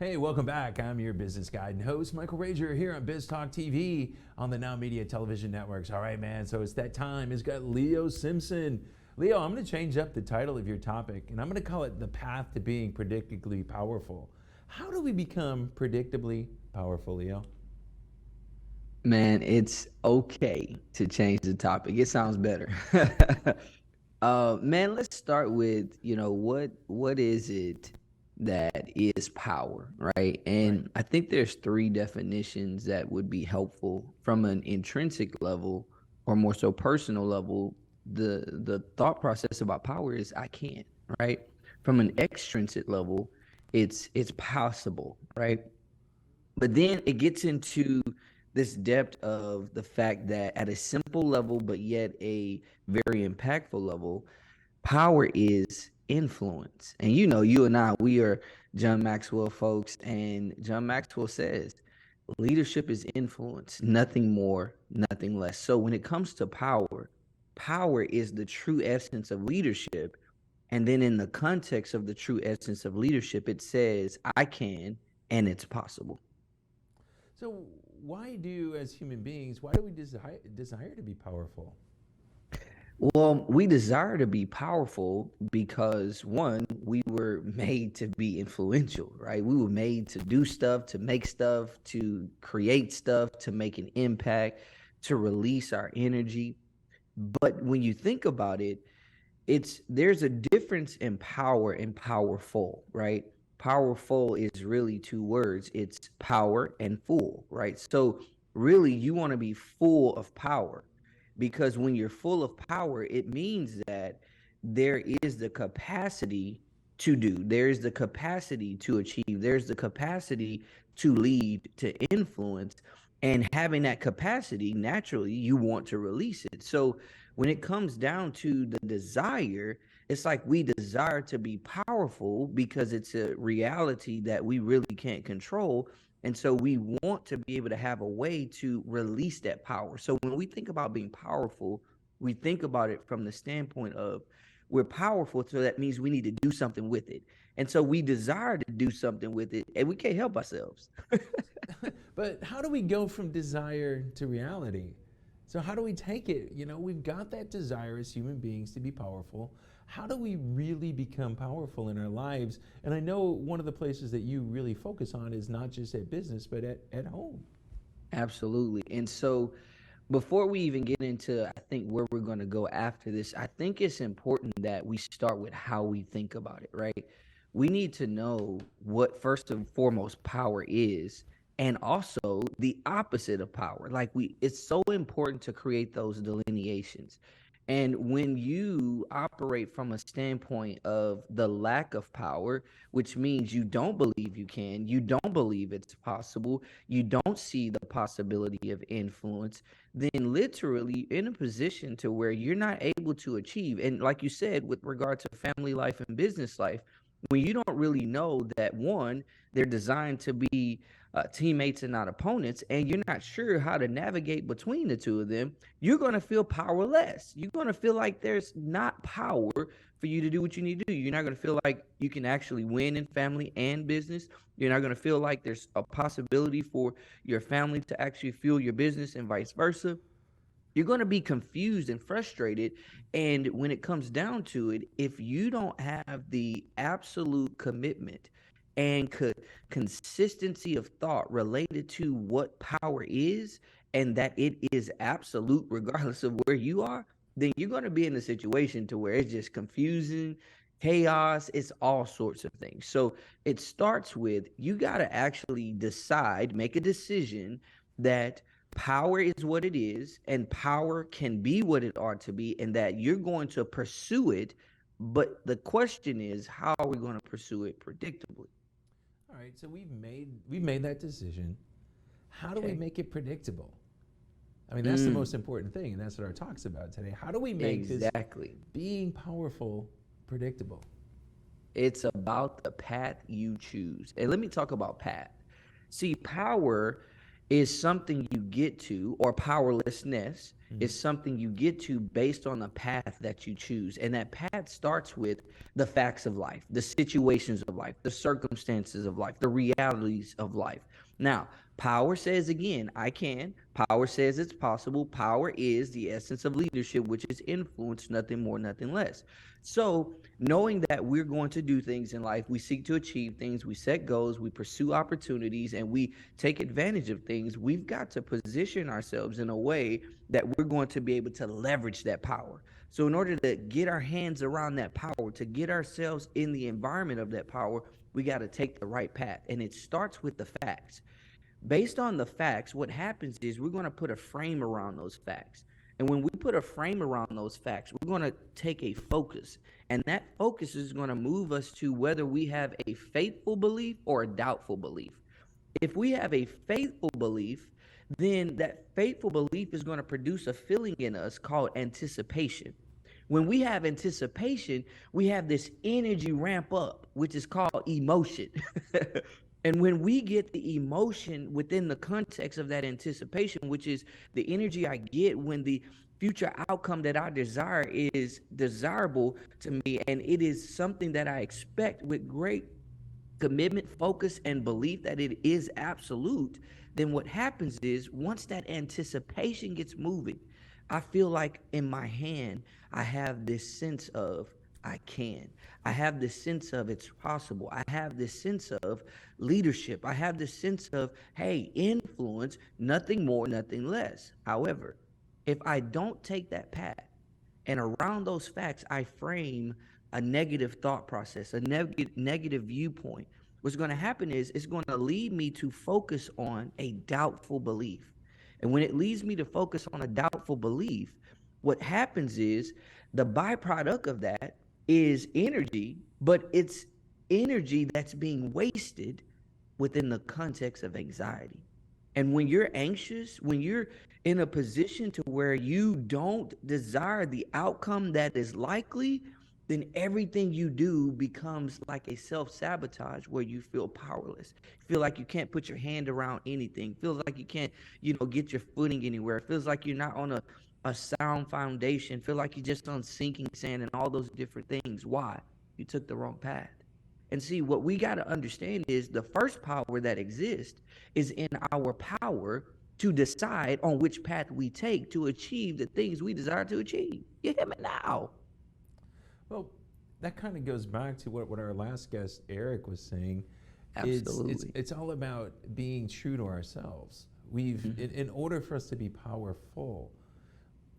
Hey, welcome back. I'm your business guide and host, Michael Rager, here on BIZ TALK TV on the Now Media television networks. All right, man, so it's that time. It's got Leo Simpson. Leo, I'm going to change up the title of your topic, and I'm going to call it The Path to Being Predictably Powerful. How do we become predictably powerful, Leo? Man, it's okay to change the topic. It sounds better. Man, let's start with, what is it that is power, right? Right. And I think there's three definitions that would be helpful from an intrinsic level or more so personal level. The thought process about power is I can, right? From an extrinsic level, it's possible, right? But then it gets into this depth of the fact that at a simple level, but yet a very impactful level, power is influence. And you and I, we are John Maxwell folks, and John Maxwell says leadership is influence, nothing more, nothing less. So when it comes to power, power is the true essence of leadership. And then in the context of the true essence of leadership, it says, I can and it's possible. So, as human beings, why do we desire to be powerful? Well, we desire to be powerful because one, we were made to be influential, right? We were made to do stuff, to make stuff, to create stuff, to make an impact, to release our energy. But when you think about it, it's there's a difference in power and powerful, right? Powerful is really two words. It's power and full, right? So really you want to be full of power because when you're full of power, it means that there is the capacity to do, there's the capacity to achieve, there's the capacity to lead, to influence. And having that capacity, naturally, you want to release it. So when it comes down to the desire, it's like we desire to be powerful because it's a reality that we really can't control. And so we want to be able to have a way to release that power. So when we think about being powerful, we think about it from the standpoint of we're powerful. So that means we need to do something with it. And so we desire to do something with it and we can't help ourselves. But how do we go from desire to reality? So, how do we take it? We've got that desire as human beings to be powerful. How do we really become powerful in our lives? And I know one of the places that you really focus on is not just at business, but at home. Absolutely. And so before we even get into, I think, where we're going to go after this, I think it's important that we start with how we think about it, right? We need to know what, first and foremost, power is, and also the opposite of power. It's so important to create those delineations. And when you operate from a standpoint of the lack of power, which means you don't believe you can, you don't believe it's possible, you don't see the possibility of influence, then literally in a position to where you're not able to achieve. And like you said, with regard to family life and business life, when you don't really know that one, they're designed to be teammates and not opponents, and you're not sure how to navigate between the two of them, you're going to feel powerless. You're going to feel like there's not power for you to do what you need to do. You're not going to feel like you can actually win in family and business. You're not going to feel like there's a possibility for your family to actually fuel your business and vice versa. You're going to be confused and frustrated. And when it comes down to it, if you don't have the absolute commitment and consistency of thought related to what power is and that it is absolute regardless of where you are, then you're going to be in a situation to where it's just confusing, chaos, it's all sorts of things. So it starts with you got to actually decide, make a decision that power is what it is and power can be what it ought to be and that you're going to pursue it. But the question is, how are we going to pursue it predictably? All right, so we've made that decision. How do we Okay. make it predictable? I mean, that's the Mm, most important thing, and that's what our talk's about today. How do we make this exactly. being powerful predictable? It's about the path you choose. And let me talk about path. See, power is something you get to, or powerlessness Mm. is something you get to based on the path that you choose. And that path starts with the facts of life, the situations of life, the circumstances of life, the realities of life. Now, power says again, I can. Power says it's possible. Power is the essence of leadership, which is influence, nothing more, nothing less. So, knowing that we're going to do things in life, we seek to achieve things, we set goals, we pursue opportunities, and we take advantage of things, we've got to position ourselves in a way that we're going to be able to leverage that power. So, in order to get our hands around that power, to get ourselves in the environment of that power, we got to take the right path. And it starts with the facts. Based on the facts, what happens is we're going to put a frame around those facts. And when we put a frame around those facts, we're going to take a focus. And that focus is going to move us to whether we have a faithful belief or a doubtful belief. If we have a faithful belief, then that faithful belief is going to produce a feeling in us called anticipation. When we have anticipation, we have this energy ramp up, which is called emotion. And when we get the emotion within the context of that anticipation, which is the energy I get when the future outcome that I desire is desirable to me, and it is something that I expect with great commitment, focus, and belief that it is absolute, then what happens is once that anticipation gets moving, I feel like in my hand, I have this sense of I can. I have this sense of it's possible. I have this sense of leadership. I have this sense of, hey, influence, nothing more, nothing less. However, if I don't take that path, and around those facts, I frame a negative thought process, a negative viewpoint. What's going to happen is it's going to lead me to focus on a doubtful belief. And when it leads me to focus on a doubtful belief, what happens is the byproduct of that is energy, but it's energy that's being wasted within the context of anxiety. And when you're anxious, when you're in a position to where you don't desire the outcome that is likely, then everything you do becomes like a self-sabotage where you feel powerless. You feel like you can't put your hand around anything. Feels like you can't, get your footing anywhere. It feels like you're not on a sound foundation. Feel like you're just on sinking sand and all those different things. Why? You took the wrong path. And see, what we got to understand is the first power that exists is in our power to decide on which path we take to achieve the things we desire to achieve. You hear me now? Well, that kind of goes back to what our last guest, Eric, was saying. It's Absolutely. it's all about being true to ourselves. In order for us to be powerful,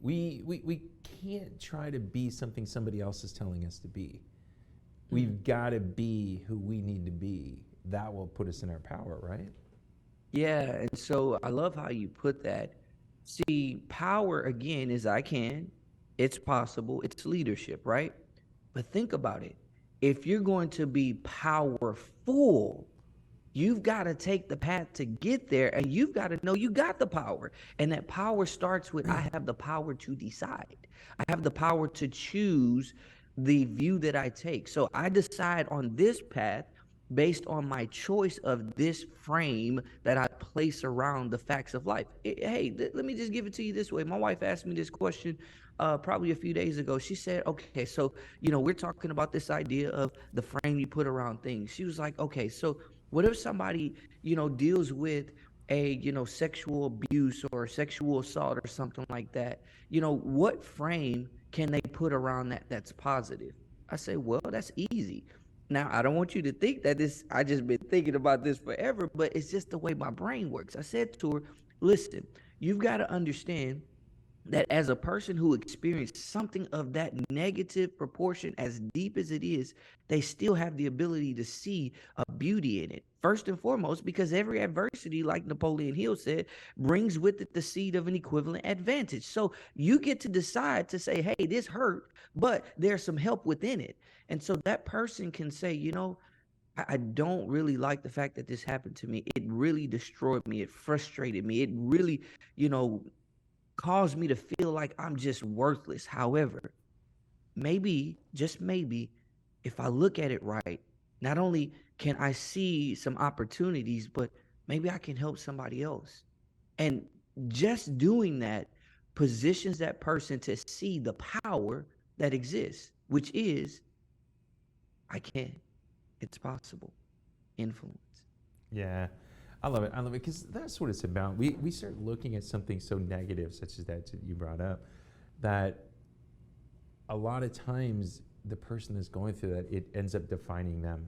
we can't try to be something somebody else is telling us to be. We've got to be who we need to be. That will put us in our power, right? Yeah, and so I love how you put that. See, power again is I can, it's possible, it's leadership, right? But think about it. If you're going to be powerful, you've got to take the path to get there, and you've got to know you got the power. And that power starts with I have the power to decide. I have the power to choose the view that I take. So I decide on this path based on my choice of this frame that I place around the facts of life. Hey, let me just give it to you this way. My wife asked me this question probably a few days ago. She said, okay, so, we're talking about this idea of the frame you put around things. She was like, okay, so what if somebody, deals with a, sexual abuse or sexual assault or something like that? What frame can they put around that that's positive? I say, well, that's easy. Now, I don't want you to think that I just been thinking about this forever, but it's just the way my brain works. I said to her, listen, you've got to understand that as a person who experienced something of that negative proportion, as deep as it is, they still have the ability to see a beauty in it. First and foremost, because every adversity, like Napoleon Hill said, brings with it the seed of an equivalent advantage. So you get to decide to say, hey, this hurt, but there's some help within it. And so that person can say, I don't really like the fact that this happened to me. It really destroyed me. It frustrated me. It really, caused me to feel like I'm just worthless. However, maybe, just maybe, if I look at it right, not only can I see some opportunities, but maybe I can help somebody else. And just doing that positions that person to see the power that exists, which is I can, it's possible, influence. Yeah, I love it. I love it because that's what it's about. We start looking at something so negative, such as that you brought up, that a lot of times the person that's going through that, it ends up defining them.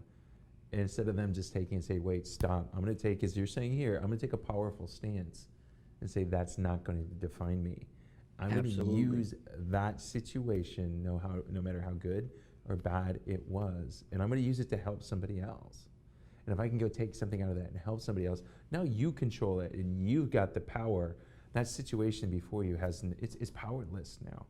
And instead of them just taking and say, wait, stop, I'm going to take, as you're saying here, I'm going to take a powerful stance and say, that's not going to define me. I'm going to Absolutely. use that situation, no matter how good or bad it was, and I'm going to use it to help somebody else. And if I can go take something out of that and help somebody else, now you control it and you've got the power. That situation before you it's powerless now.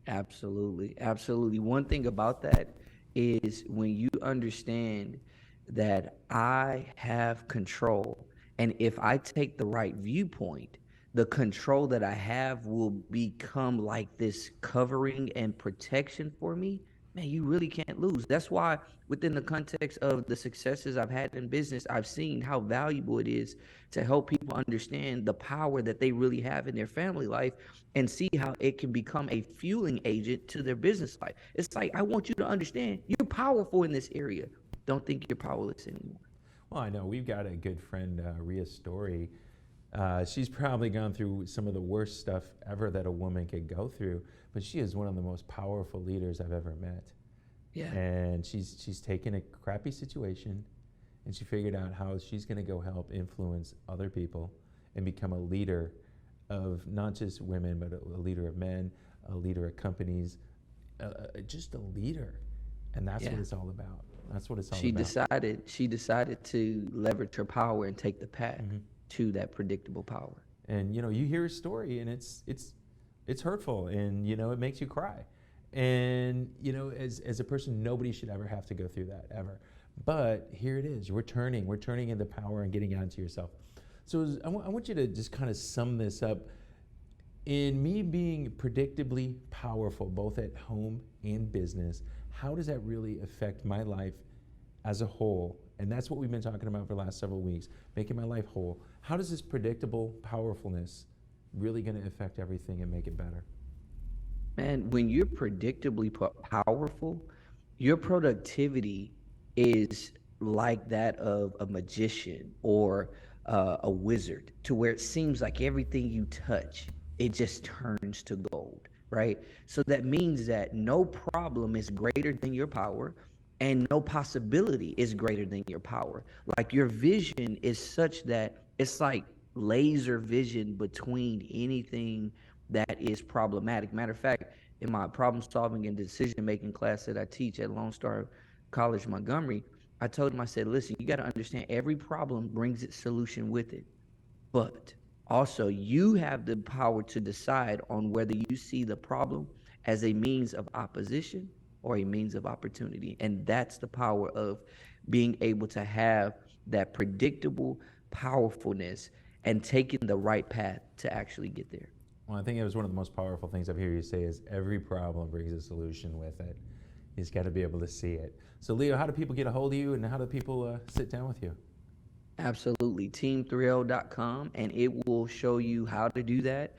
Absolutely. Absolutely. One thing about that is when you understand that I have control, and if I take the right viewpoint, the control that I have will become like this covering and protection for me. Man, you really can't lose. That's why, within the context of the successes I've had in business, I've seen how valuable it is to help people understand the power that they really have in their family life and see how it can become a fueling agent to their business life. It's like, I want you to understand you're powerful in this area. Don't think you're powerless anymore. Well, I know we've got a good friend, Rhea Story. She's probably gone through some of the worst stuff ever that a woman could go through, but she is one of the most powerful leaders I've ever met. Yeah. And she's taken a crappy situation and she figured out how she's going to go help influence other people and become a leader of not just women, but a leader of men, a leader of companies, just a leader. And that's Yeah. what it's all about. That's what it's all She about. decided she decided to leverage her power and take the path Hmm. to that predictable power. And you hear a story and it's hurtful and it makes you cry. And as a person, nobody should ever have to go through that ever. But here it is. We're turning into power and getting onto yourself. So I want you to just kind of sum this up. In me being predictably powerful, both at home and business, how does that really affect my life as a whole? And that's what we've been talking about for the last several weeks, making my life whole. How does this predictable powerfulness really going to affect everything and make it better? Man, when you're predictably powerful, your productivity is like that of a magician or a wizard, to where it seems like everything you touch, it just turns to gold, right? So that means that no problem is greater than your power, and no possibility is greater than your power. Like your vision is such that it's like laser vision between anything that is problematic. Matter of fact, in my problem solving and decision making class that I teach at Lone Star College, Montgomery, I told him, I said, listen, you got to understand every problem brings its solution with it. But also, you have the power to decide on whether you see the problem as a means of opposition or a means of opportunity. And that's the power of being able to have that predictable powerfulness and taking the right path to actually get there. Well, I think it was one of the most powerful things I've heard you say is every problem brings a solution with it. You just got to be able to see it. So, Leo, how do people get a hold of you and how do people sit down with you? Absolutely. Team3l.com, and it will show you how to do that.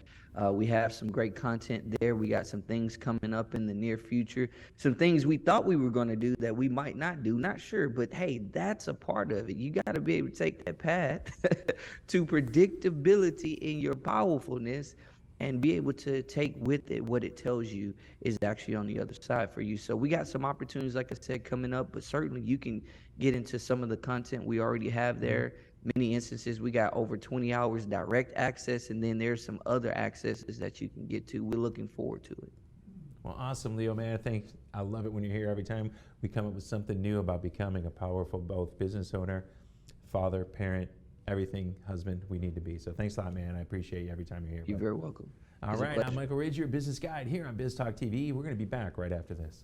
We have some great content there. We got some things coming up in the near future. Some things we thought we were going to do that we might not do, not sure. But hey, that's a part of it. You got to be able to take that path to predictability in your powerfulness and be able to take with it what it tells you is actually on the other side for you. So we got some opportunities, like I said, coming up, but certainly you can get into some of the content we already have Mm-hmm. there. Many instances, we got over 20 hours direct access, and then there's some other accesses that you can get to. We're looking forward to it. Well, awesome, Leo, man. I love it when you're here every time we come up with something new about becoming a powerful both business owner, father, parent, everything, husband we need to be. So thanks a lot, man. I appreciate you every time you're here. You're Bud. very welcome. All It's a right, I'm pleasure. Michael Rage, your business guide here on BIZ Talk TV. We're going to be back right after this.